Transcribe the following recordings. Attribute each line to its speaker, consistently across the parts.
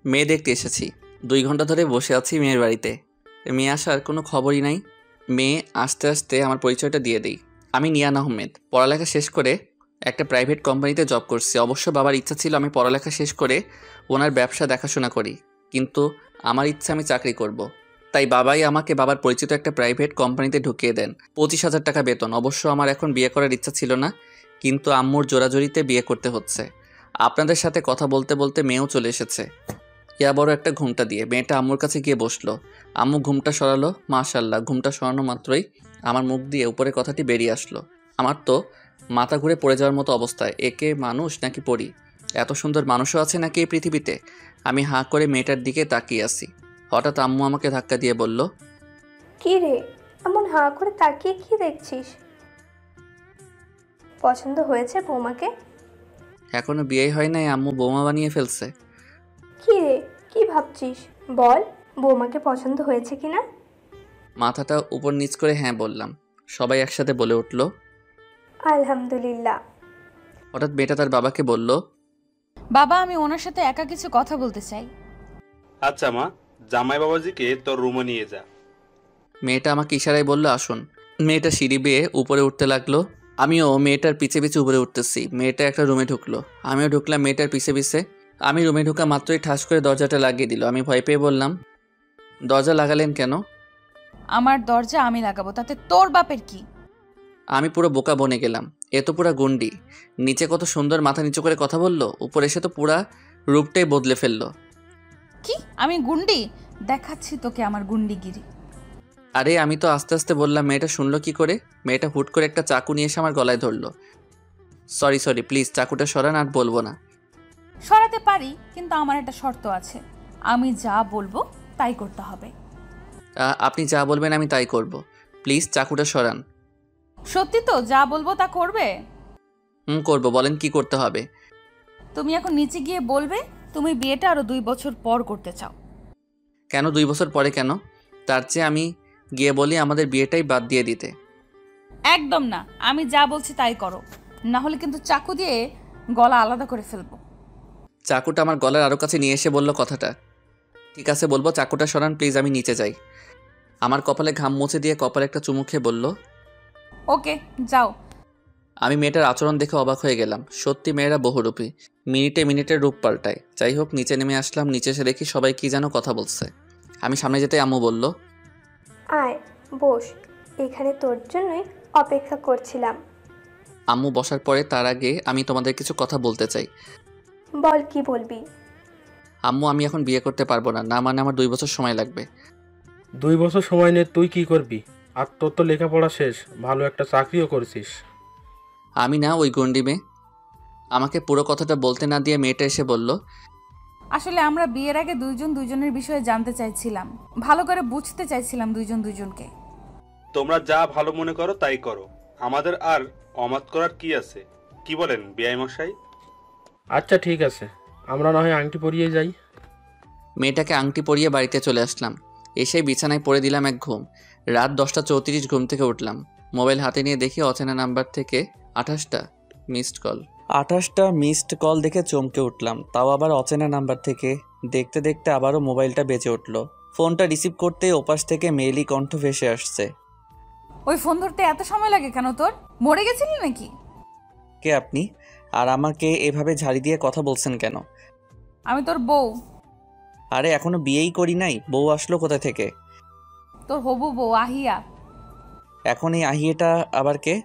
Speaker 1: মেয়ে দেখতে এসেছি। 2 ঘন্টা ধরে বসে আছি মেয়ের বাড়িতে। মেয়ে আসার কোনো খবরই নাই। মেয়ে আসতে আসতে আমার পরিচয়টা দিয়ে দিই। আমি নিয়ান আহমেদ। পড়ালেখা শেষ করে একটা প্রাইভেট কোম্পানিতে জব করছি। অবশ্য বাবার ইচ্ছা ছিল আমি পড়ালেখা শেষ করে ওনার ব্যবসা দেখাশোনা করি, কিন্তু আমার ইচ্ছা আমি চাকরি করব। তাই বাবাই আমাকে বাবার পরিচিত একটা প্রাইভেট কোম্পানিতে ঢুকিয়ে দেন। 25,000 টাকা বেতন। অবশ্য আমার এখন বিয়ে করার ইচ্ছা ছিল না, কিন্তু আম্মুর জোরাজোরিতে বিয়ে করতে হচ্ছে। আপনাদের সাথে কথা বলতে বলতে মেয়েও চলে এসেছে, ইয়া বড় একটা ঘুমটা দিয়ে। মেয়েটা আম্মুর কাছে গিয়ে বসলো। আম্মু ঘুমটা সরালো। মাশাল্লাহ, ঘুমটা সরানো মাত্রই আমার মুখ দিয়ে উপরে কথাটি বেরিয়ে আসলো। আমার তো মাথা ঘুরে পড়ে যাওয়ার মতো অবস্থায়। একে মানুষ নাকি পরি? এত সুন্দর মানুষও আছে নাকি এই পৃথিবীতে? আমি হাঁ করে মেয়েটার দিকে তাকিয়ে আছি। হঠাৎ আম্মু আমাকে ধাক্কা দিয়ে বলল,
Speaker 2: কি রে, এমন হাঁ করে তাকিয়ে কি দেখছিস? পছন্দ হয়েছে বৌমাকে?
Speaker 1: এখনো বিয়ে হয় নাই, আম্মু বৌমা বানিয়ে ফেলছে।
Speaker 2: কি রে, কি ভাবছিস? বল, বৌমাকে পছন্দ হয়েছে কিনা?
Speaker 1: মাথাটা উপর নিচ করে হ্যাঁ বললাম। সবাই একসাথে বলে উঠল
Speaker 2: আলহামদুলিল্লাহ।
Speaker 1: হঠাৎ মেয়েটা তার বাবাকে বলল,
Speaker 3: বাবা, আমি ওনার সাথে একা কিছু কথা বলতে চাই।
Speaker 4: আচ্ছা মা, জামাই বাবাজিকে তোর রুমে নিয়ে যা।
Speaker 1: মেয়েটা আমাকে ইশারায় বলল আসুন। মেয়েটা সিঁড়ি বেয়ে উপরে উঠতে লাগলো। আমিও মেয়েটার পিছে পিছে উপরে উঠতেছি। মেয়েটা একটা রুমে ঢুকলো, আমিও ঢুকলাম মেয়েটার পিছে পিছে। আমি রুমে ঢুকা মাত্রই ঠাস করে দরজাটা লাগিয়ে দিল। আমি ভয় পেয়ে বললাম, দরজা লাগালেন কেন?
Speaker 3: আমার দরজা আমি লাগাবো, তাতে তোর বাপের কি?
Speaker 1: আমি পুরো বোকা বনে গেলাম। এ তো পুরা গুন্ডি। নিচে কত সুন্দর মাথা নিচু করে কথা বললো, উপরে এসে তো পুরা রূপটাই বদলে ফেললো।
Speaker 3: কি আমি গুন্ডি? দেখাচ্ছি তোকে আমার গুন্ডিগিরি।
Speaker 1: আরে আমি তো আস্তে আস্তে বললাম। মেয়েটা শুনলো কি করে? মেয়েটা হুট করে একটা চাকু নিয়ে এসে আমার গলায় ধরলো। সরি সরি, প্লিজ চাকুটা সরান, আর বলবো না।
Speaker 3: সরাতে পারি, কিন্তু আমার একটা শর্ত আছে। আমি যা বলবো তাই করতে হবে।
Speaker 1: আপনি যা বলবেন আমি তাই করব। প্লিজ চাকুটা সরান।
Speaker 3: সত্যি তো? যা বলবো তা করবে?
Speaker 1: করব, বলেন কি করতে হবে।
Speaker 3: তুমি এখন নিচে গিয়ে বলবে তুমি বিয়েটা আরো 2 বছর পর করতে চাও।
Speaker 1: কেন 2 বছর পরে কেন? তার চেয়ে আমি গিয়ে বলি আমাদের বিয়েটাই বাদ দিয়ে দিতে।
Speaker 3: একদম না, আমি যা বলছি তাই করো, না হলে কিন্তু চাকু দিয়ে গলা আলাদা করে ফেলবো।
Speaker 1: চাকুটা আমার গলার আরও কাছে নিয়ে এসে বলল কথাটা। ঠিক আছে বলবো, চাকুটা সরান প্লিজ, আমি নিচে যাই। আমার কপালে ঘাম মুছে দিয়ে কপালে একটা চুমু খেয়ে বলল,
Speaker 3: ওকে যাও।
Speaker 1: আমি মেয়েটার আচরণ দেখে অবাক হয়ে গেলাম। সত্যি মেয়েরা বহুরূপী, মিনিটে মিনিটে রূপ পাল্টায়। যাই হোক, নিচে নেমে আসলাম। নিচে এসে দেখি সবাই কি যেন কথা বলছে। আমি সামনে যেতে আম্মু বলল,
Speaker 2: আয় বস, এখানে তোর জন্যই অপেক্ষা করছিলাম।
Speaker 1: আম্মু বসার পরে তার আগে আমি তোমাদের কিছু কথা বলতে চাই।
Speaker 2: বল, কি বলবি?
Speaker 1: আম্মু, আমি এখন বিয়ে করতে পারবো না। না মানে আমার 2 বছর সময় লাগবে।
Speaker 5: 2 বছর সময় নিয়ে তুই কি করবি? আর তোর তো লেখাপড়া শেষ, ভালো একটা চাকরিও করছিস।
Speaker 1: আমি না, ওই গন্ডি মেয়ে। আমাকে পুরো কথাটা বলতে না দিয়ে মেয়েটা এসে বলল,
Speaker 3: আসলে আমরা বিয়ের আগে দুইজন দুইজনের বিষয়ে জানতে চাইছিলাম, ভালো করে বুঝতে চাইছিলাম দুইজন দুইজনকে।
Speaker 4: তোমরা যা ভালো মনে করো তাই করো, আমাদের আর অমাত করার কি আছে? কি বলেন বিআই মশাই?
Speaker 5: আচ্ছা ঠিক আছে, আমরা না হয় আংটি পরিয়ে যাই।
Speaker 1: মেয়েটাকে আংটি পরিয়ে বাড়িতে চলে আসলাম। এসে বিছানায় পড়ে দিলাম এক ঘুম। রাত 10টা 34 ঘুম থেকে উঠলাম। মোবাইল হাতে নিয়ে দেখি অচেনা নাম্বার থেকে 28টা মিসড কল। 28টা মিসড কল দেখে চমকে উঠলাম, তাও আবার অচেনা নাম্বার থেকে। দেখতে দেখতে আবারও মোবাইলটা বেজে উঠল। ফোনটা রিসিভ করতেই ওপাশ থেকে মেয়েলি কণ্ঠ ভেসে আসছে।
Speaker 3: ওই ফোন ধরতে এত সময় লাগে কেন তোর? মরে গেছিলি নাকি?
Speaker 1: কে আপনি? আর আমাকে এভাবে ঝাড়ি দিয়ে কথা বলছেন কেন?
Speaker 3: আমি তোর বউ।
Speaker 1: আরে এখনো বিয়েই করি নাই, বউ আসলো কোথা থেকে?
Speaker 3: তোর হবু বউ আহিয়া।
Speaker 1: এখন এই আহিয়েটা আবার কে?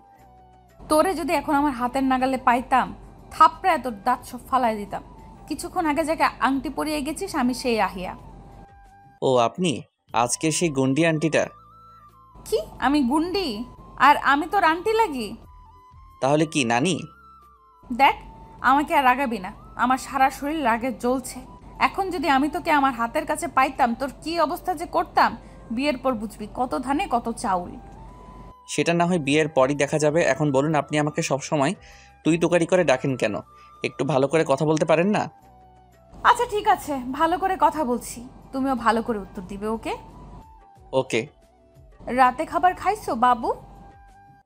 Speaker 3: তোরে যদি এখন আমার হাতের নাগালে পাইতাম, থাপড়ায় তোর দাঁত সব ফালাই দিতাম। কিছুক্ষণ আগে যাকে আংটি পরিয়ে গেছিস আমি সেই আহিয়া।
Speaker 1: ও আপনি আজকে সেই গন্ডি আন্টিটা?
Speaker 3: কি আমি গুন্ডি? আর আমি তোর আন্টি লাগি?
Speaker 1: তাহলে কি নানি?
Speaker 3: দেখ, আমাকে আর রাগাবি না, আমার সারা শরীর রাগে জ্বলছে। এখন যদি আমি তোকে আমার হাতের কাছে পাইতাম, তোর কি অবস্থা যে করতাম বিয়ের পর বুঝবি, কত ধানে কত চাউল।
Speaker 1: সেটা না হয় বিয়ের পরই দেখা যাবে। এখন বলুন, আপনি আমাকে সবসময় তুই তোকারি করে ডাকেন কেন? একটু ভালো করে কথা বলতে পারেন না?
Speaker 3: আচ্ছা ঠিক আছে, ভালো করে কথা বলছি, তুমিও ভালো করে উত্তর দিবে। ওকে?
Speaker 1: ওকে।
Speaker 3: রাতে খাবার খাইছো বাবু?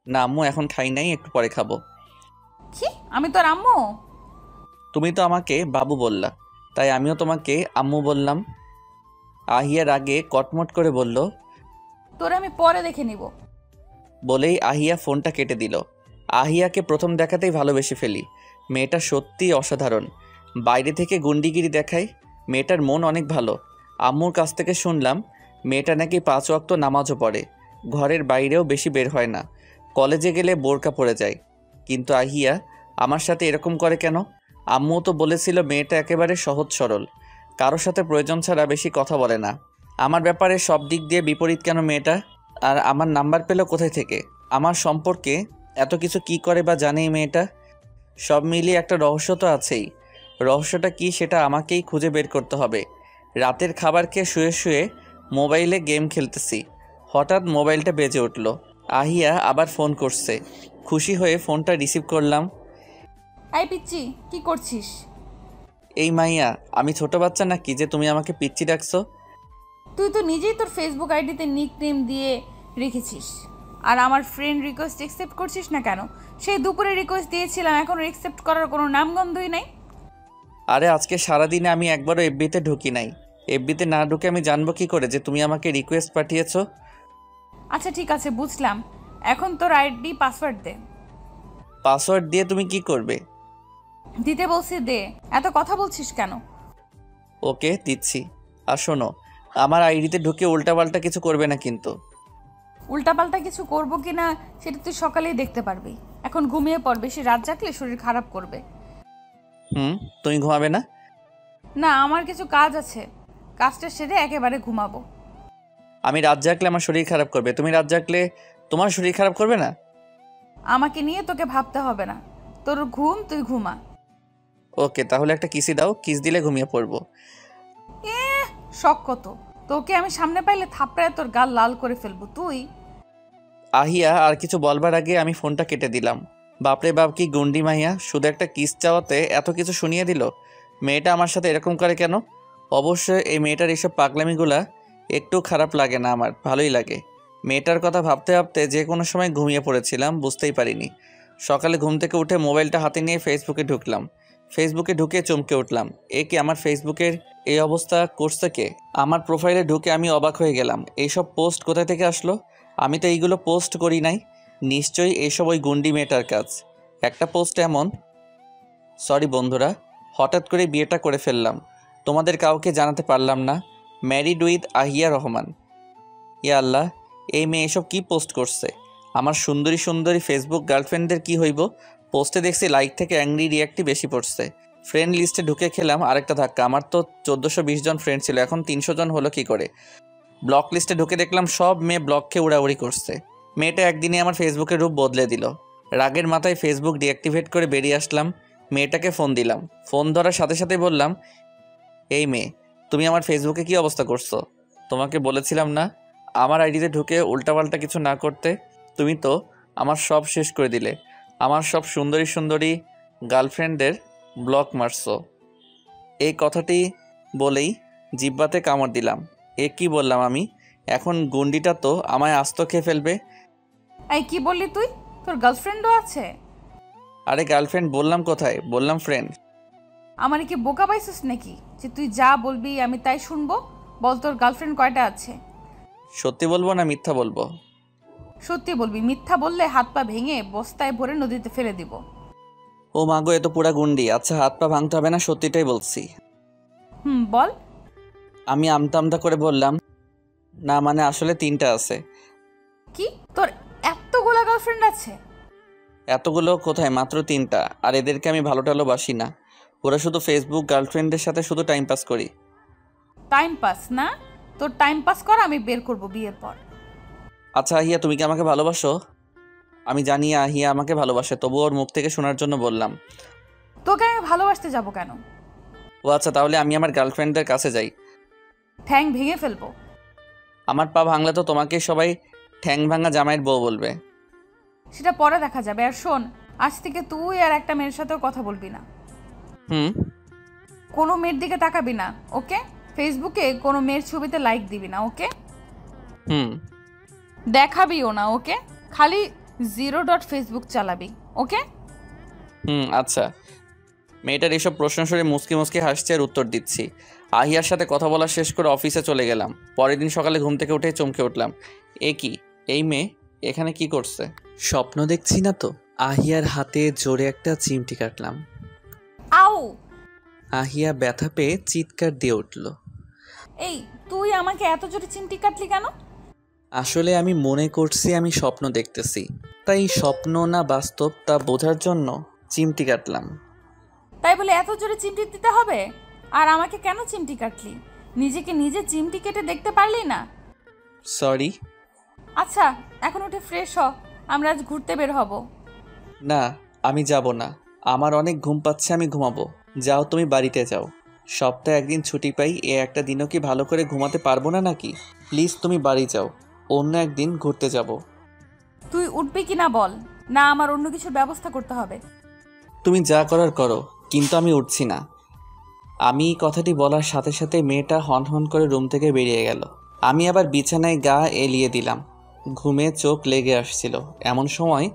Speaker 1: না আম্মু, এখন খাই নাই, একটু পরে খাবো।
Speaker 3: কি আমি তোর আম্মু?
Speaker 1: তুমি তো আমাকে বাবু বললা। তাই আমিও তোমাকে আম্মু বললাম। আহিয়ার আগে কটমট করে বলল।
Speaker 3: তোরে আমি পরে দেখে নিব।
Speaker 1: বলেই আহিয়া ফোনটা কেটে দিল। আহিয়াকে প্রথম দেখাতেই ভালোবেসে ফেলি। মেয়েটা সত্যিই অসাধারণ। বাইরে থেকে গুন্ডিগিরি দেখায়, মেয়েটার মন অনেক ভালো। আম্মুর কাছ থেকে শুনলাম মেয়েটা নাকি 5 ওয়াক্ত নামাজও পড়ে, ঘরের বাইরেও বেশি বের হয় না, কলেজে গেলে বোরকা পরে যায়। কিন্তু আহিয়া আমার সাথে এরকম করে কেন? আম্মু তো বলেছিল মেয়েটা একেবারে সহজ সরল, কারোর সাথে প্রয়োজন ছাড়া বেশি কথা বলে না। আমার ব্যাপারে সব দিক দিয়ে বিপরীত কেন মেয়েটা? আর আমার নাম্বার পেল কোথায় থেকে? আমার সম্পর্কে এত কিছু কি করে বা জানে এই মেয়েটা? সব মিলিয়ে একটা রহস্য তো আছেই। রহস্যটা কি সেটা আমাকেই খুঁজে বের করতে হবে। রাতের খাবার খেয়ে শুয়ে শুয়ে মোবাইলে গেম খেলতেছি, হঠাৎ মোবাইলটা বেজে উঠল। আহিয়া আবার ফোন করছে। খুশি হয়ে ফোনটা রিসিভ করলাম।
Speaker 3: এই পিচ্চি, কি করছিস?
Speaker 1: এই মাইয়া, আমি ছোট বাচ্চা নাকি যে তুমি আমাকে পিচ্চি ডাকছো?
Speaker 3: তুই তো নিজেই তোর ফেসবুক আইডিতে নিক নেম দিয়ে রেখেছিস, আর আমার ফ্রেন্ড রিকোয়েস্ট অ্যাকসেপ্ট করছিস না কেন? সেই দুপুরে রিকোয়েস্ট দিয়েছিলাম, এখন অ্যাকসেপ্ট করার কোনো নামগন্ধই নাই।
Speaker 1: আরে আজকে সারাদিনে আমি একবারও এফবিতে ঢুকি নাই। এফবিতে না ঢুকে আমি জানবো কি করে যে তুমি আমাকে রিকোয়েস্ট পাঠিয়েছো?
Speaker 3: আচ্ছা ঠিক আছে, বুঝলাম। এখন তোর আইডি পাসওয়ার্ড দে।
Speaker 1: পাসওয়ার্ড দিয়ে তুমি কি করবে?
Speaker 3: দিতে বলছি দে, এত কথা বলছিস কেন?
Speaker 1: ওকে, দিচ্ছি। আর শোনো, আমার আইডিতে ঢুকে উল্টাপাল্টা কিছু করবে না কিন্তু।
Speaker 3: উল্টাপাল্টা কিছু করবো কিনা সেটা তুই সকালেই দেখতে পারবি। এখন ঘুমিয়ে পড়, বেশি রাত জাগলে শরীর খারাপ করবে।
Speaker 1: তুমি ঘুমাবে না?
Speaker 3: না, আমার কিছু কাজ আছে, কাজটা সেরে একেবারে ঘুমাবো।
Speaker 1: আমি রাত জাগলে আমার শরীর খারাপ করবে, তুমি রাত জাগলে তোমার শরীর খারাপ করবে না?
Speaker 3: আমাকে নিয়ে তোকে ভাবতে হবে না, তোর ঘুম, তুই ঘুমা।
Speaker 1: ওকে, তাহলে একটা কিসি দাও, কিস দিলে ঘুমিয়ে পড়বো।
Speaker 3: শখ কত! তোকে আমি সামনে পাইলে থাপড়ায় তোর গাল লাল করে ফেলবো তুই।
Speaker 1: আহিয়া আর কিছু বলবার আগে আমি ফোনটা কেটে দিলাম। বাপরে বাপ, কি গুন্ডি মাইয়া, শুধু একটা কিস চাওয়াতে এত কিছু শুনিয়ে দিল। মেয়েটা আমার সাথে এরকম করে কেন? অবশ্যই এই মেয়েটার এইসব পাগলামিগুলা একটু খারাপ লাগে না, আমার ভালোই লাগে। মেয়েটার কথা ভাবতে ভাবতে যে কোনো সময় ঘুমিয়ে পড়েছিলাম, বুঝতেই পারিনি। সকালে ঘুম থেকে উঠে মোবাইলটা হাতে নিয়ে ফেসবুকে ঢুকলাম। ফেসবুকে ঢুকে চমকে উঠলাম, এ কি আমার ফেসবুকের এই অবস্থা করছে কে? আমার প্রোফাইলে ঢুকে আমি অবাক হয়ে গেলাম, এইসব পোস্ট কোথা থেকে আসলো? আমি তো এইগুলো পোস্ট করি নাই। নিশ্চয়ই এইসব ওই গুন্ডি মেয়েটার কাজ। একটা পোস্ট এমন, সরি বন্ধুরা, হঠাৎ করে বিয়েটা করে ফেললাম, তোমাদের কাউকে জানাতে পারলাম না। ম্যারিড উইথ আহিয়া রহমান। ইয়া আল্লাহ, এই মেয়ে এসব কী পোস্ট করছে? আমার সুন্দরী সুন্দরী ফেসবুক গার্লফ্রেন্ডদের কি হইব? পোস্টে দেখছি লাইক থেকে অ্যাংরি রিয়াক্টই বেশি পড়ছে। ফ্রেন্ড লিস্টে ঢুকে খেলাম আরেকটা ধাক্কা। আমার তো 1420 জন ফ্রেন্ড ছিল, এখন 300 জন হলো কি করে? ব্লক লিস্টে ঢুকে দেখলাম সব মেয়ে ব্লককে উড়াউড়ি করছে। মেয়েটা একদিনে আমার ফেসবুকের রূপ বদলে দিল। রাগের মাথায় ফেসবুক ডিঅ্যাক্টিভেট করে বেরিয়ে আসলাম। মেয়েটাকে ফোন দিলাম। ফোন ধরার সাথে সাথে বললাম, এই মেয়ে, তুমি আমার ফেসবুকে কি অবস্থা করছো? তোমাকে বলেছিলাম না আমার আইডিতে ঢুকে উল্টাপাল্টা কিছু না করতে? তুমি তো আমার সব শেষ করে দিলে। আমার সব সুন্দরী সুন্দরী গার্লফ্রেন্ডদের ব্লক মারছো। এই কথাটি বলেই জিব্বাতে কামড় দিলাম। এ কি বললাম আমি? এখন গুন্ডিটা তো আমায় আস্ত খেয়ে ফেলবে।
Speaker 3: এই কি বললি তুই? তোর গার্লফ্রেন্ডও আছে?
Speaker 1: আরে গার্লফ্রেন্ড বললাম কোথায়? বললাম ফ্রেন্ড।
Speaker 3: আমার কি বোকা পাইছিস নাকি যে তুই যা বলবি আমি তাই শুনবো? বল, তোর গার্লফ্রেন্ড কয়টা আছে?
Speaker 1: সত্যি বলবো না মিথ্যা বলবো?
Speaker 3: সত্যি বলবি, মিথ্যা বললে হাত পা ভেঙে বস্তায় ভরে নদীতে ফেলে দিব।
Speaker 1: ও মাগো, এ তো পুরা গুন্ডি। আচ্ছা, হাত পা ভাঙতে হবে না, সত্যিটাই বলছি।
Speaker 3: বল।
Speaker 1: আমি আমতা আমতা করে বললাম, না মানে আসলে 3টা আছে।
Speaker 3: কি, তোর এতগুলা গার্লফ্রেন্ড আছে?
Speaker 1: এতগুলো কোথায়, মাত্র 3টা। আর এদেরকে আমি ভালো টালো বাসি না। ওরা শুধু ফেসবুক গার্লফ্রেন্ডের সাথে শুধু টাইম পাস করি।
Speaker 3: টাইম পাস না? তোর টাইম পাস কর, আমি বের করব বিয়ের পর।
Speaker 1: আচ্ছা আহিয়া, তুমি কি আমাকে ভালোবাসো? আমি জানি আহিয়া আমাকে ভালোবাসে, তবুও ওর মুখ থেকে শোনার জন্য বললাম।
Speaker 3: তোকে আমি ভালোবাসতে যাব কেন?
Speaker 1: ও আচ্ছা, তাহলে আমি আমার গার্লফ্রেন্ডদের কাছে যাই।
Speaker 3: ঠ্যাং ভেঙে ফেলবো।
Speaker 1: আমার পা ভাঙলে তো তোমাকে সবাই ঠ্যাং ভাঙা জামাইয়ের বউ বলবে।
Speaker 3: সেটা পরে দেখা যাবে। আর শোন, আজ থেকে তুই আর একটা মেয়ের সাথেও কথা বলবি না। কোনো মেয়ের দিকে তাকাবি না, ওকে? ফেসবুকে কোনো মেয়ের ছবিতে লাইক দিবি না, ওকে? দেখাবিও না, ওকে? খালি 0 ফেসবুক চালাবি, ওকে?
Speaker 1: আচ্ছা। মেয়েটার এসব প্রশ্ন শুনে মুচকি মুচকি হাসছে আর উত্তর দিচ্ছি। আহিয়ার সাথে কথা বলা শেষ করে অফিসে চলে গেলাম। পরের দিন সকালে ঘুম থেকে উঠে চমকে উঠলাম। এ কি, এই মেয়ে এখানে কি করছে? স্বপ্ন দেখছি না তো? আহিয়ার হাতে জোরে একটা চিমটি কাটলাম।
Speaker 3: আউ!
Speaker 1: আহিয়া ব্যথা পেয়ে চিৎকার দিয়ে উঠল।
Speaker 3: এই, তুই আমাকে এত জোরে চিমটি কাটলি কেন?
Speaker 1: আসলে আমি মনে করছি আমি স্বপ্ন দেখতেছি, তাই স্বপ্ন না বাস্তব তা বোঝার জন্য চিমটি কাটলাম।
Speaker 3: তাই বলে এত জোরে চিমটি দিতে হবে? আর আমাকে কেন চিমটি কাটলি? নিজেকে নিজে চিমটি কেটে দেখতে পারলি না?
Speaker 1: সরি।
Speaker 3: আচ্ছা, এখন উঠে ফ্রেশ হ, আমরা আজ ঘুরতে বের হব।
Speaker 1: না, আমি যাব না। আমার অনেক ঘুম পাচ্ছে, আমি ঘুমাবো। যাও, তুমি বাড়িতে যাও। সপ্তাহে একদিন ছুটি পাই, এ একটা দিনও কি ভালো করে ঘুমাতে পারবো না নাকি? প্লিজ তুমি বাড়ি যাও, অন্য একদিন ঘুরতে যাব।
Speaker 3: তুই উঠবি কিনা বল, না আমার অন্য কিছুর ব্যবস্থা করতে হবে?
Speaker 1: তুমি যা করার করো, কিন্তু আমি উঠছি না। আমি এই কথাটি বলার সাথে সাথে মেয়েটা হন হন করে রুম থেকে বেরিয়ে গেল। আমি আবার বিছানায় গা এলিয়ে দিলাম। ঘুমে চোখ লেগে আসছিল। এমন সময়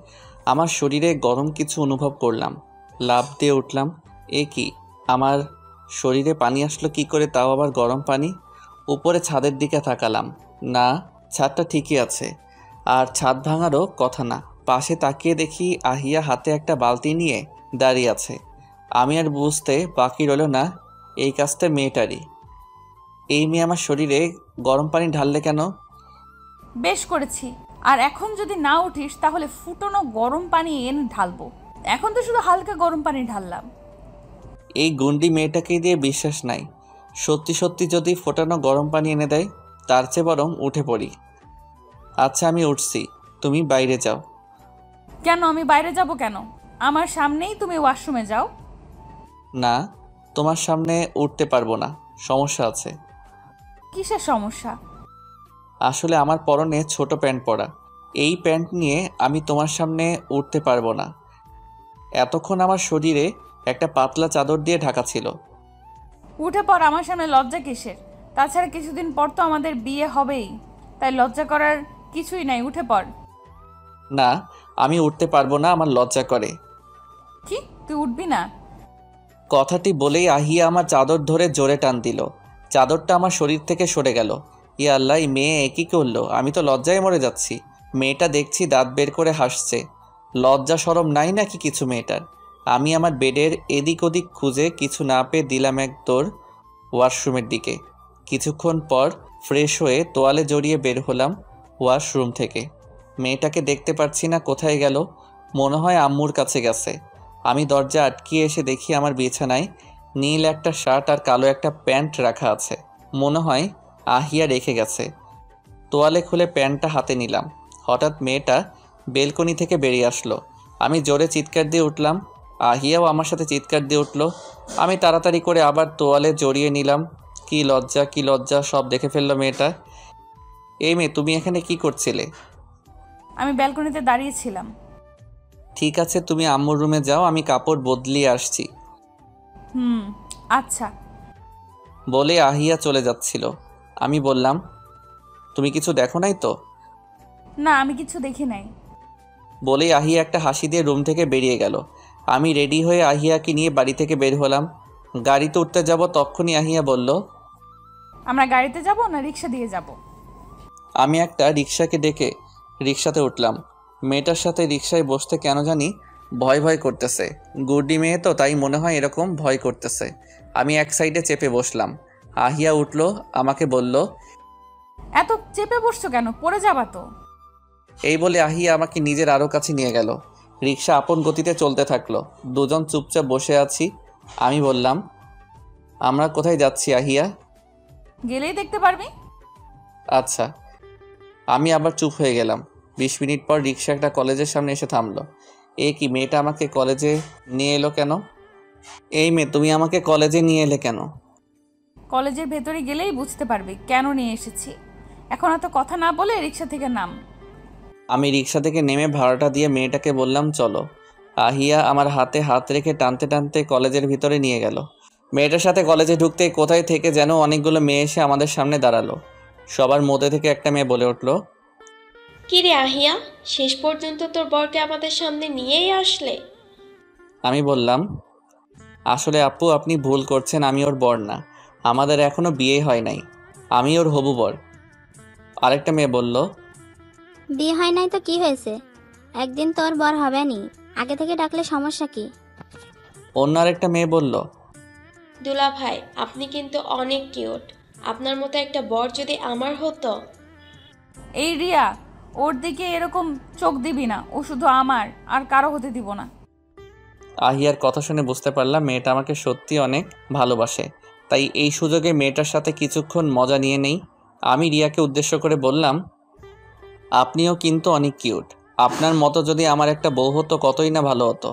Speaker 1: আমার শরীরে গরম কিছু অনুভব করলাম। লাফ দিয়ে উঠলাম। এ কি, আমার শরীরে পানি আসলো কি করে, তাও আবার গরম পানি? উপরে ছাদের দিকে তাকালাম। না, ছাদটা ঠিকই আছে, আর ছাদ ভাঙারও কথা না। পাশে তাকিয়ে দেখি আহিয়া হাতে একটা বালতি নিয়ে দাঁড়িয়ে আছে। আমি আর বুঝতে বাকি রইল না এই কাজটা মেয়েটারই। এই মেয়ে আমার শরীরে গরম পানি ঢাললে কেন?
Speaker 3: বেশ করেছি। আর এখন যদি না উঠিস তাহলে ফুটনো গরম পানি এনে ঢালবো। এখন তো শুধু হালকা গরম পানি ঢাললাম।
Speaker 1: এই গুন্ডি মেয়েটাকে দিয়ে বিশ্বাস নাই। সত্যি সত্যি যদি ফোটানো গরম পানি এনে দেয়, তার চেয়ে বরং উঠে পড়ি। আচ্ছা, আমি উঠছি, তুমি বাইরে যাও।
Speaker 3: কেন আমি বাইরে যাব কেন? আমার সামনেই তুমি ওয়াশরুমে যাও।
Speaker 1: না, তোমার সামনে উঠতে পারবো না, সমস্যা আছে।
Speaker 3: কিসের সমস্যা?
Speaker 1: আসলে আমার পরনে ছোট প্যান্ট পরা। এই প্যান্ট নিয়ে আমি তোমার সামনে উঠতে পারবো না। এতক্ষণ আমার শরীরে একটা পাতলা চাদর দিয়ে ঢাকা ছিল।
Speaker 3: উঠে পর, আমার সামনে লজ্জা কিসের? তাছাড়া কিছুদিন পর তো আমাদের বিয়ে হবেই, তাই লজ্জা করার কিছুই নাই, উঠে পড়।
Speaker 1: না, আমি উঠতে পারবো না, আমার লজ্জা করে।
Speaker 3: কি, তুই উঠবি না?
Speaker 1: কথাটি বলেই আহিয়া আমার চাদর ধরে জোরে টান দিল। চাদরটা আমার শরীর থেকে সরে গেল। ইয়া আল্লাহ, এই মেয়ে একই করলো। আমি তো লজ্জায় মরে যাচ্ছি। মেয়েটা দেখছি দাঁত বের করে হাসছে। লজ্জা শরম নাই নাকি কিছু মেয়েটার? আমি আমার বেডের এদিক ওদিক খুঁজে কিছু না পেয়ে দিলাম এক দৌড় ওয়াশরুমের দিকে। কিছুক্ষণ পর ফ্রেশ হয়ে তোয়ালে জড়িয়ে বের হলাম ওয়াশরুম থেকে। মেয়েটাকে দেখতে পাচ্ছি না, কোথায় গেল? মনে হয় আম্মুর কাছে গেছে। আমি দরজা আটকিয়ে এসে দেখি আমার বিছানায় নীল একটা শার্ট আর কালো একটা প্যান্ট রাখা আছে। মনে হয় আহিয়া রেখে গেছে। তোয়ালে খুলে প্যান্টটা হাতে নিলাম। হঠাৎ মেয়েটা বেলকনি থেকে বেরিয়ে আসলো। আমি জোরে চিৎকার দিয়ে উঠলাম। আহিয়াও আমার সাথে চিৎকার দিয়ে উঠলো। আমি তাড়াতাড়ি করে আবার তোয়ালে জড়িয়ে নিলাম। কি লজ্জা, কি লজ্জা, সব দেখে ফেললো মেয়েটা। এই মেয়ে, তুমি এখানে কি করছিলে?
Speaker 3: আমি ব্যালকনিতে দাঁড়িয়েছিলাম।
Speaker 1: ঠিক আছে, তুমি আম্মুর রুমে যাও, আমি কাপড় বদলিয়ে আসছি।
Speaker 3: আচ্ছা।
Speaker 1: বলে আহিয়া চলে যাচ্ছিল। আমি বললাম, তুমি কিছু দেখো নাই তো?
Speaker 3: না, আমি কিছু দেখি নাই।
Speaker 1: বলেই আহিয়া একটা হাসি দিয়ে রুম থেকে বেরিয়ে গেল। আমি রেডি হয়ে আহিয়াকে নিয়ে বাড়ি থেকে বের হলাম। গাড়িতে উঠতে যাব, তখনই আহিয়া বলল,
Speaker 3: আমরা গাড়িতে যাব না রিক্সা দিয়ে যাব?
Speaker 1: আমি একটা রিক্সাকে ডেকে রিক্সাতে উঠলাম। মেয়েটার সাথে রিক্সায় বসতে কেন জানি ভয় ভয় করতেছে। গুড্ডি মেয়ে তো, তাই মনে হয় এরকম ভয় করতেছে। আমি এক সাইডে চেপে বসলাম। আহিয়া উঠলো, আমাকে বলল,
Speaker 3: এত চেপে বসছো কেন? পড়ে যাবা তো।
Speaker 1: এই বলে আহিয়া আমাকে নিজের আরও কাছে নিয়ে গেল। রিক্সা আপন গতিতে চলতে থাকলো। দুজন চুপচাপ বসে আছি। আমি বললাম, আমরা কোথায় যাচ্ছি আহিয়া?
Speaker 3: গেলেই দেখতে পারবি।
Speaker 1: আচ্ছা। আমি আবার চুপ হয়ে গেলাম। 20 মিনিট পর রিক্সা একটা কলেজের সামনে এসে থামলো। এ কি, মেয়েটা আমাকে কলেজে নিয়ে এলো কেন? এই মেয়ে, তুমি আমাকে কলেজে নিয়ে এলে কেন?
Speaker 3: কলেজের ভেতরে গেলেই বুঝতে পারবি কেন নিয়ে এসেছি। এখন এত কথা না বলে রিক্সা থেকে নাম।
Speaker 1: আমি রিক্সা থেকে নেমে ভাড়াটা দিয়ে মেয়েটাকে বললাম, চলো। আহিয়া আমার হাতে হাত রেখে টানতে টানতে কলেজের ভিতরে নিয়ে গেল। মেয়েটার সাথে কলেজে ঢুকতে কোথায় থেকে যেন অনেকগুলো মেয়ে এসে আমাদের সামনে দাঁড়ালো। সবার মধ্যে থেকে একটা মেয়ে বলে উঠল,
Speaker 6: কি রে আহিয়া, শেষ পর্যন্ত তোর বরকে আমাদের সামনে নিয়েই আসলে?
Speaker 1: আমি বললাম, আসলে আপু আপনি ভুল করছেন, আমি ওর বর না। আমাদের এখনো বিয়ে হয় নাই। আমি ওর হবু বর। আরেকটা মেয়ে বলল,
Speaker 7: বিয়ে হয় নাই তো কি হয়েছে? একদিন তোর বর হবে নি, আগে থেকে ডাকলে সমস্যা কি?
Speaker 1: অন্য আরেকটা মেয়ে বলল,
Speaker 6: দুলা ভাই, আপনি কিন্তু অনেক কিউট। আপনার মতো একটা বর যদি আমার হতো।
Speaker 3: এই রিয়া, ওর দিকে এরকম চোখ দিবি না, ও শুধু আমার, আর কারো হতে দিব না।
Speaker 1: আহিয়ার কথা শুনে বুঝতে পারলাম মেয়েটা আমাকে সত্যি অনেক ভালোবাসে। তাই এই সুযোগে মেয়েটার সাথে কিছুক্ষণ মজা নিয়ে নেই। আমি রিয়াকে উদ্দেশ্য করে বললাম, আপনিও কিন্তু অনেক কিউট। আপনার মতো যদি আমার একটা বউ হতো কতই না ভালো হতো।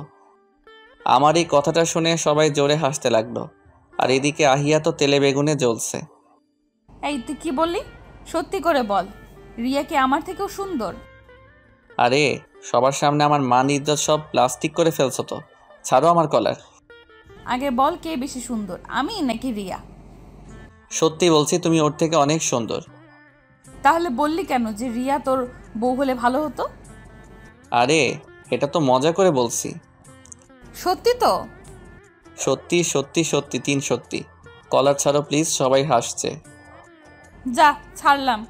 Speaker 1: আমার এই কথাটা শুনে সবাই জোরে হাসতে লাগলো। আর এদিকে আহিয়া তো তেলে বেগুনে জ্বলছে।
Speaker 3: এই তুই কি বললি? সত্যি করে বল, রিয়া কি আমার থেকেও সুন্দর?
Speaker 1: আরে সবার সামনে আমার মান ইজ্জত সব প্লাস্টিক করে ফেলছো তো। ছাড়ো আমার কলার।
Speaker 3: আগে বল, কে বেশি সুন্দর, আমি নাকি রিয়া?
Speaker 1: সত্যি বলছি তুমি ওর থেকে অনেক সুন্দর।
Speaker 3: তাহলে বললি কেন যে রিয়া তোর বউ হলে ভালো হতো?
Speaker 1: আরে এটা তো মজা করে বলছি।
Speaker 3: সত্যি তো?
Speaker 1: সত্যি সত্যি সত্যি 3 সত্যি। কলার ছাড়ো প্লিজ, সবাই হাসছে।
Speaker 3: যা, ছাড়লাম।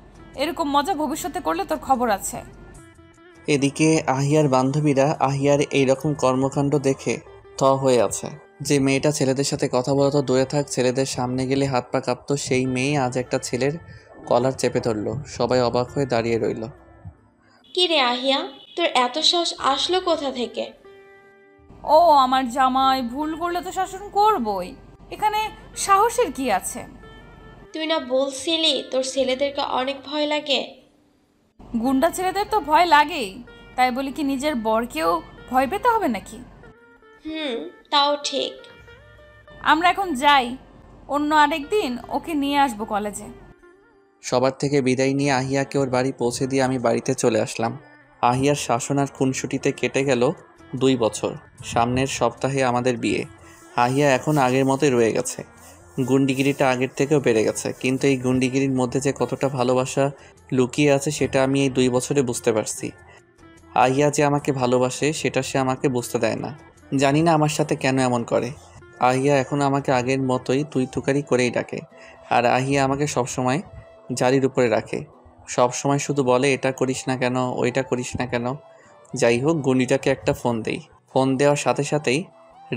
Speaker 3: এরকম মজা ভবিষ্যতে করলে তোর খবর আছে।
Speaker 1: এদিকে আহিয়ার বান্ধবীরা আহিয়ার এইরকম কর্মকাণ্ড দেখে হয়ে আছে। যে মেয়েটা ছেলেদের সাথে কথা বলা তো দূরে থাক, ছেলেদের সামনে গেলে হাত পা কাঁপতো, সেই মেয়ে আজ একটা ছেলের কলার চেপে ধরলো। সবাই অবাক হয়ে দাঁড়িয়ে রইল।
Speaker 6: কি রে আহিয়া, তোর এত সাহস আসলো কোথা থেকে?
Speaker 3: ও আমার জামাই, ভুল করলে তো শাসন করবই, এখানে সাহসের কি আছে?
Speaker 6: তুই না বলছিলি তোর ছেলেদেরকে অনেক ভয় লাগে?
Speaker 3: গুন্ডা ছেলেদের তো ভয় লাগেই, তাই বলি কি নিজের বরকেও ভয় পেতে হবে নাকি?
Speaker 6: তাও ঠিক।
Speaker 3: আমরা এখন যাই, অন্য আরেকদিন ওকে নিয়ে আসবো কলেজে।
Speaker 1: সবার থেকে বিদায় নিয়ে আহিয়াকে ওর বাড়ি পৌঁছে দিয়ে আমি বাড়িতে চলে আসলাম। আহিয়ার শাসন আর খুনসুটিতে কেটে গেল 2 বছর। সামনের সপ্তাহে আমাদের বিয়ে। আহিয়া এখন আগের মতোই রয়ে গেছে। গুন্ডিগিরিটা আগের থেকেও বেড়ে গেছে, কিন্তু এই গুন্ডিগিরির মধ্যে যে কতটা ভালোবাসা লুকিয়ে আছে সেটা আমি এই 2 বছরে বুঝতে পারছি। আহিয়া যে আমাকে ভালোবাসে সেটা সে আমাকে বুঝতে দেয় না। জানি না আমার সাথে কেন এমন করে। আহিয়া এখন আমাকে আগের মতোই তুই তুকারি করেই ডাকে। আর আহিয়া আমাকে সবসময় জারির উপরে রাখে। সব সময় শুধু বলে এটা করিস না কেন, ওইটা করিস না কেন। যাই হোক, গুন্ডিটাকে একটা ফোন দেই। ফোন দেওয়ার সাথে সাথেই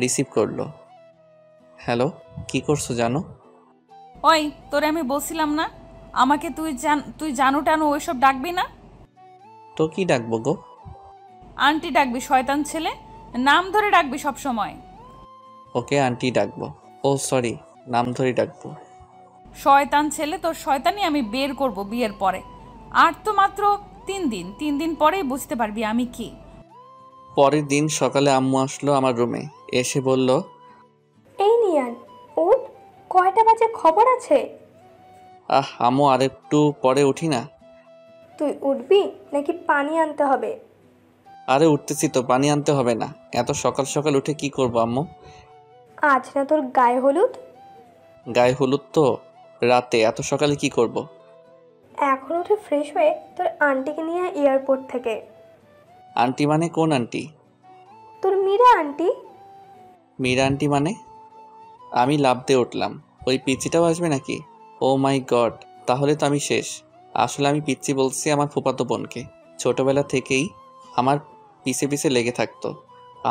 Speaker 1: রিসিভ করলো। হ্যালো, কি করছো জানো?
Speaker 3: ওই, তোরে আমি বলছিলাম না আমাকে তুই জানো টানো ওইসব ডাকবি না।
Speaker 1: তো কি ডাকবো গো?
Speaker 3: আন্টি ডাকবি, শয়তান ছেলে, নাম ধরে ডাকবি সব সময়।
Speaker 1: ওকে আন্টি ডাকবো। ও সরি, নাম ধরে ডাকবো।
Speaker 3: শয়তান ছেলে, তোর শয়তানি আমি বের করব বিয়ের পরে। আর তো মাত্র 3 দিন পরেই বুঝতে পারবি আমি কি।
Speaker 1: পরের দিন সকালে আম্মু আসলো আমার রুমে। এসে বলল,
Speaker 2: এই নিয়ান, উঠ, কয়টা বাজে খবর আছে?
Speaker 1: আম্মু আরেকটু পরে উঠি না?
Speaker 2: তুই উঠবি নাকি পানি আনতে হবে?
Speaker 1: আরে উঠতেছি তো, পানি আনতে হবে না। এত সকাল সকাল উঠে কি করবো আম্মু?
Speaker 2: আজ না তোর গায়ে হলুদ?
Speaker 1: গায়ে হলুদ তো রাতে, এত সকালে কি করব?
Speaker 2: এখন উঠে ফ্রেশ হয়ে তোর আন্টিকে নিয়ে এয়ারপোর্ট থেকে।
Speaker 1: আন্টি মানে কোন আন্টি?
Speaker 2: তোর মীরা আন্টি।
Speaker 1: মীরা আন্টি মানে? আমি লাফ দিয়ে উঠলাম। ওই পিচ্চিটাও আসবে নাকি? ও মাই গড, তাহলে তো আমি শেষ। আসলে আমি পিচ্চি বলছি আমার ফুফাতো বোনকে। ছোটবেলা থেকেই আমার পিছে পিছে লেগে থাকতো।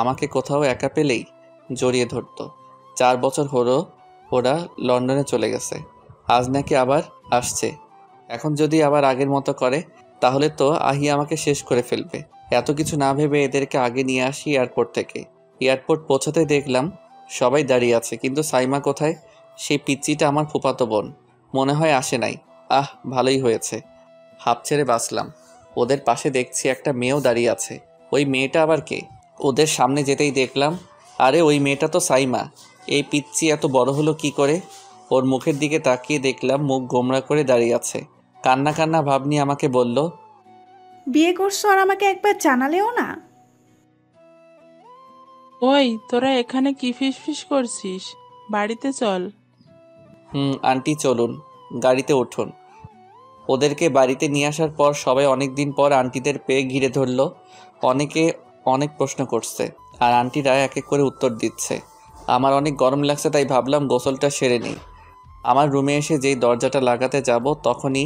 Speaker 1: আমাকে কোথাও একা পেলেই জড়িয়ে ধরতো। 4 বছর হলো ওরা লন্ডনে চলে গেছে। আজ নাকি আবার আসছে। এখন যদি আবার আগের মতো করে তাহলে তো আহিয়া আমাকে শেষ করে ফেলবে। এত কিছু না ভেবে এদেরকে আগে নিয়ে আসি এয়ারপোর্ট থেকে। এয়ারপোর্ট পৌঁছাতে দেখলাম সবাই দাঁড়িয়ে আছে, কিন্তু সাইমা কোথায়? সেই পিচ্চিটা আমার ফুফাতো বোন মনে হয় আসে নাই। ভালোই হয়েছে, হাঁপ ছেড়ে বাঁচলাম। ওদের পাশে দেখছি একটা মেয়েও দাঁড়িয়ে আছে। ওই মেয়েটা আবার কে? ওদের সামনে যেতেই দেখলাম, আরে ওই মেয়েটা তো সাইমা। এই পিচ্চি এত বড় হলো কি করে? ওর মুখের দিকে তাকিয়ে দেখলাম মুখ গোমড়া করে দাঁড়িয়ে আছে। কান্না কান্না ভাব নিয়ে আমাকে বলল,
Speaker 8: বিয়ে করছো আর আমাকে একবার জানালেও না?
Speaker 9: ওই তোরা এখানে কি ফিসফিস করছিস? বাড়িতে চল।
Speaker 1: আন্টি চলুন, গাড়িতে উঠুন। ওদেরকে বাড়িতে নিয়ে আসার পর সবাই অনেক দিন পর আন্টিদের পেয়ে ঘিরে ধরলো। অনেকে অনেক প্রশ্ন করছে আর আন্টিরা এক এক করে উত্তর দিচ্ছে। আমার অনেক গরম লাগছে, তাই ভাবলাম গোসলটা সেরে নিই। আমার রুমে এসে যেই দরজাটা লাগাতে যাব তখনই